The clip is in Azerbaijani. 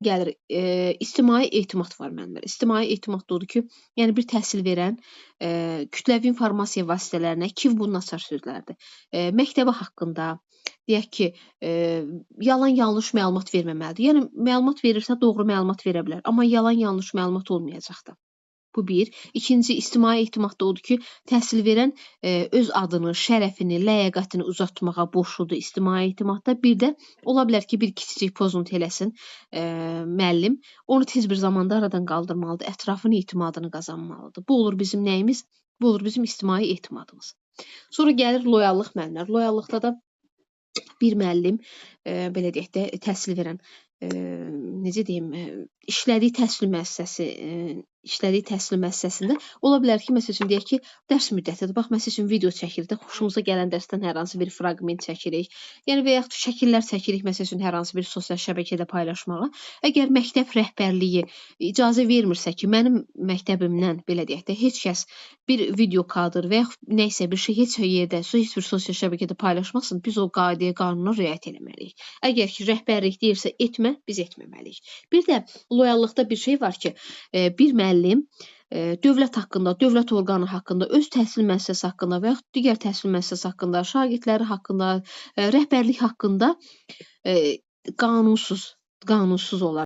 gəlir, ictimai etimad var müəllimlər. İctimai etimad da odur ki, yəni bir təhsil verən kütləvi informasiya vasitələrinə ki, bunun açar sözlərdir. Məktəbi haqqında, deyək ki, yalan-yanlış məlumat verməməlidir. Yəni məlumat verirsə doğru məlumat verə bilər, amma yalan-yanlış məlumat olmayacaq da. Bu bir. İkinci, ictimai etimad da odur ki, təhsil verən öz adını, şərəfini, ləyaqətini uzatmağa borçludur ictimai etimadda. Bir də ola bilər ki, bir kiçicik pozuntu eləsin müəllim, onu tez bir zamanda aradan qaldırmalıdır, ətrafın etimadını qazanmalıdır. Bu olur bizim nəyimiz? Bu olur bizim ictimai etimadımız. Sonra gəlir loyallıq müəllimlər. Loyallıqda da bir müəllim, belə deyək də, təhsil verən, necə deyim, işlədiyi təhsil müəssisəsində ola bilər ki, məsəl üçün deyək ki, dərs müddətidir. Bax, məsəl üçün video çəkirik də, xoşumuza gələn dərsdən hər hansı bir fraqment çəkirik. Yəni və yaxud şəkillər çəkirik, məsəl üçün hər hansı bir sosial şəbəkədə paylaşmağa. Əgər məktəb rəhbərliyi icazə vermirsə ki, mənim məktəbimdən, belə deyək də, heç kəs bir video kadr və yaxud nəysə bir şey heç yerdə, heç bir sosial şəbəkədə paylaşmasın, biz o qaydaya, qanuna riayət etməliyik. Əgər ki, rəhbərlik deyirsə etmə, biz etməməliyik. Bir də loyallıqda bir şey var ki, bir müəllim dövlət haqqında, dövlət orqanı haqqında, öz təhsil müəssisəsi haqqında və yaxud digər təhsil müəssisəsi haqqında, şagirdləri haqqında, rəhbərlik haqqında qanunsuz olar.